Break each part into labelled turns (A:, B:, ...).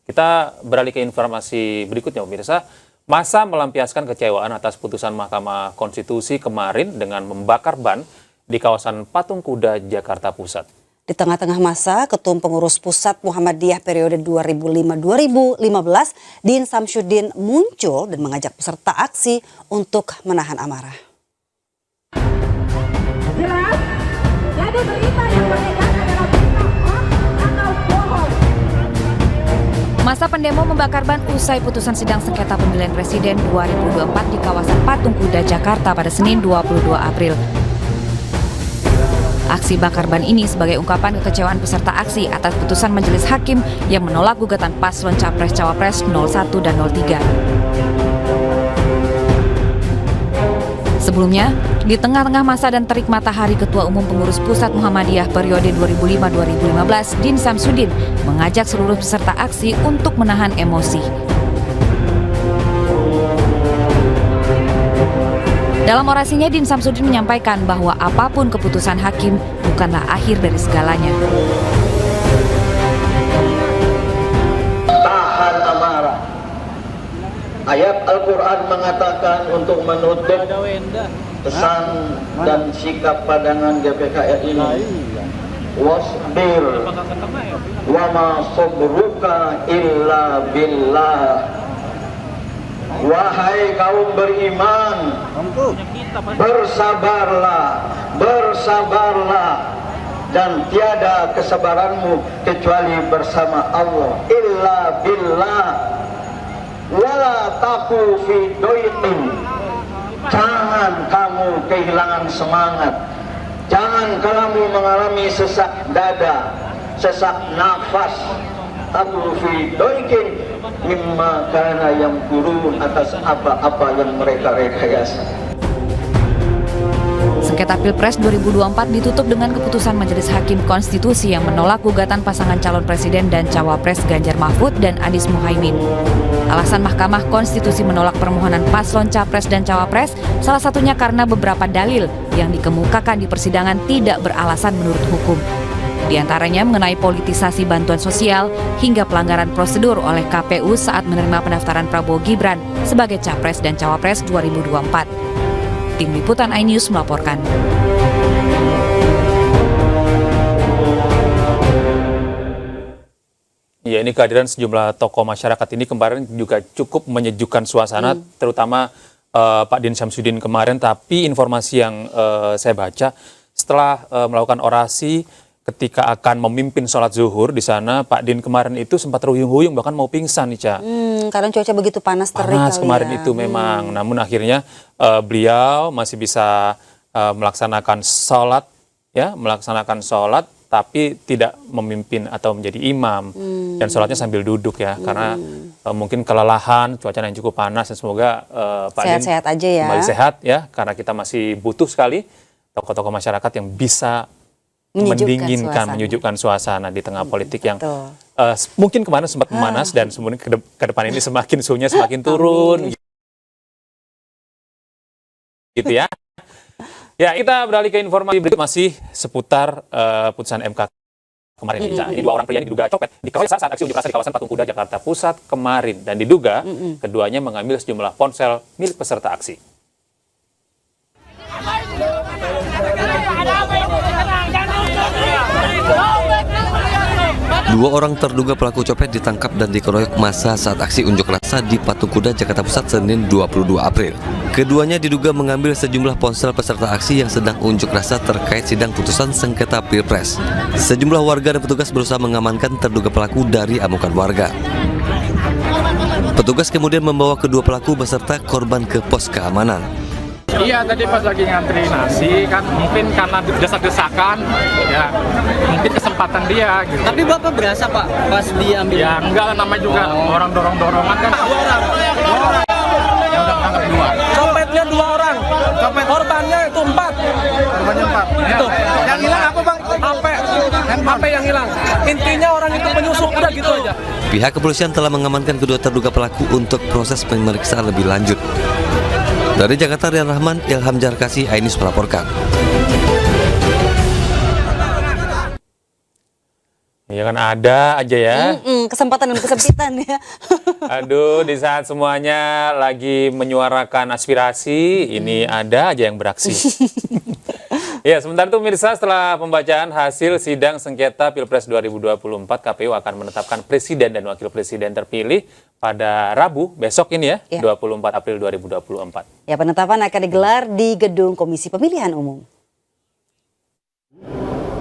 A: Kita beralih ke informasi berikutnya, pemirsa. Massa melampiaskan kecewaan atas putusan Mahkamah Konstitusi kemarin dengan membakar ban di kawasan Patung Kuda, Jakarta Pusat.
B: Di tengah-tengah masa, Ketum Pengurus Pusat Muhammadiyah periode 2005-2015, Din Samsudin muncul dan mengajak peserta aksi untuk menahan amarah.
C: Jelas? Jadi berita yang beredar adalah berita hoax atau bohong.
D: Masa pendemo membakar ban usai putusan sidang sengketa pemilihan presiden 2024 di kawasan Patung Kuda, Jakarta pada Senin 22 April. Aksi bakar ban ini sebagai ungkapan kekecewaan peserta aksi atas putusan majelis hakim yang menolak gugatan paslon Capres-Cawapres 01 dan 03. Sebelumnya, di tengah-tengah masa dan terik matahari, Ketua Umum Pengurus Pusat Muhammadiyah periode 2005-2015, Din Samsudin, mengajak seluruh peserta aksi untuk menahan emosi. Dalam orasinya, Din Samsudin menyampaikan bahwa apapun keputusan hakim bukanlah akhir dari segalanya.
E: Tahan amarah. Ayat Al-Quran mengatakan untuk menutup pesan dan sikap pandangan GPKR ini. Wasbir wa ma sabruka illa billah. Wahai kaum beriman, bersabarlah, bersabarlah, dan tiada kesabaranmu kecuali bersama Allah. Illa billah. Wala taku fi doitin. Jangan kamu kehilangan semangat. Jangan kamu mengalami sesak dada, sesak nafas. Taku fi doitin mimma kana yang kurun atas apa-apa yang mereka rekayasa.
D: Sengketa Pilpres 2024 ditutup dengan keputusan Majelis Hakim Konstitusi yang menolak gugatan pasangan calon presiden dan cawapres Ganjar Mahfud dan Anies Muhaimin. Alasan Mahkamah Konstitusi menolak permohonan paslon capres dan cawapres salah satunya karena beberapa dalil yang dikemukakan di persidangan tidak beralasan menurut hukum. Di antaranya mengenai politisasi bantuan sosial hingga pelanggaran prosedur oleh KPU saat menerima pendaftaran Prabowo Gibran sebagai capres dan cawapres 2024. Tim Liputan iNews melaporkan.
A: Ya, ini kehadiran sejumlah tokoh masyarakat ini kemarin juga cukup menyejukkan suasana, terutama Pak Din Samsudin kemarin. Tapi informasi yang saya baca setelah melakukan orasi ketika akan memimpin sholat zuhur di sana, Pak Din kemarin itu sempat terhuyung-huyung, bahkan mau pingsan nih, Ca.
B: Karena cuaca begitu panas, terik
A: Panas kemarin
B: ya.
A: itu memang. Namun akhirnya beliau masih bisa melaksanakan sholat, tapi tidak memimpin atau menjadi imam. Dan sholatnya sambil duduk ya, karena mungkin kelelahan, cuaca yang cukup panas, dan semoga Pak Din
B: Sehat-sehat aja ya.
A: kembali sehat ya, karena kita masih butuh sekali tokoh-tokoh masyarakat yang bisa menyejukkan suasana di tengah politik yang mungkin kemarin sempat memanas dan kemudian ke depan ini semakin suhunya semakin turun gitu ya. Ya, kita beralih ke informasi berikut masih seputar putusan MK kemarin. Ini dua orang pria yang diduga copet dikeroyok saat aksi unjuk rasa di kawasan Patung Kuda, Jakarta Pusat kemarin, dan diduga keduanya mengambil sejumlah ponsel milik peserta aksi.
F: Dua orang terduga pelaku copet ditangkap dan dikeroyok massa saat aksi unjuk rasa di Patung Kuda, Jakarta Pusat, Senin 22 April. Keduanya diduga mengambil sejumlah ponsel peserta aksi yang sedang unjuk rasa terkait sidang putusan sengketa Pilpres. Sejumlah warga dan petugas berusaha mengamankan terduga pelaku dari amukan warga. Petugas kemudian membawa kedua pelaku beserta korban ke pos keamanan.
G: Iya, tadi pas lagi ngantri nasi kan mungkin karena desak-desakan ya, mungkin kesempatan dia gitu.
H: Tapi Bapak berasa Pak pas diambil?
G: Ya enggak lah, namanya juga orang dorong-dorongan kan. Dua orang. Ya udah tangkap dua.
H: Copetnya 2 orang, copet korbannya itu 4.
G: Korbannya 4.
H: Itu. Yang hilang apa Bang? HP yang hilang. Intinya orang itu penyusup, udah gitu aja.
F: Pihak kepolisian telah mengamankan kedua terduga pelaku untuk proses pemeriksaan lebih lanjut. Dari Jakarta, Rian Rahman, Ilham Jarkasi, iNews melaporkan.
A: Ya kan ada aja ya.
B: Kesempatan dan kesempitan ya.
A: Aduh, di saat semuanya lagi menyuarakan aspirasi, ini ada aja yang beraksi. Ya, sementara itu pemirsa, setelah pembacaan hasil sidang sengketa Pilpres 2024, KPU akan menetapkan presiden dan wakil presiden terpilih pada Rabu besok ini ya, 24 April 2024.
B: Ya, penetapan akan digelar di Gedung Komisi Pemilihan Umum.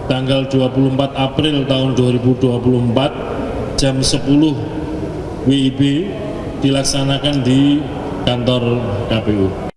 I: Tanggal 24 April tahun 2024 jam 10 WIB dilaksanakan di kantor KPU.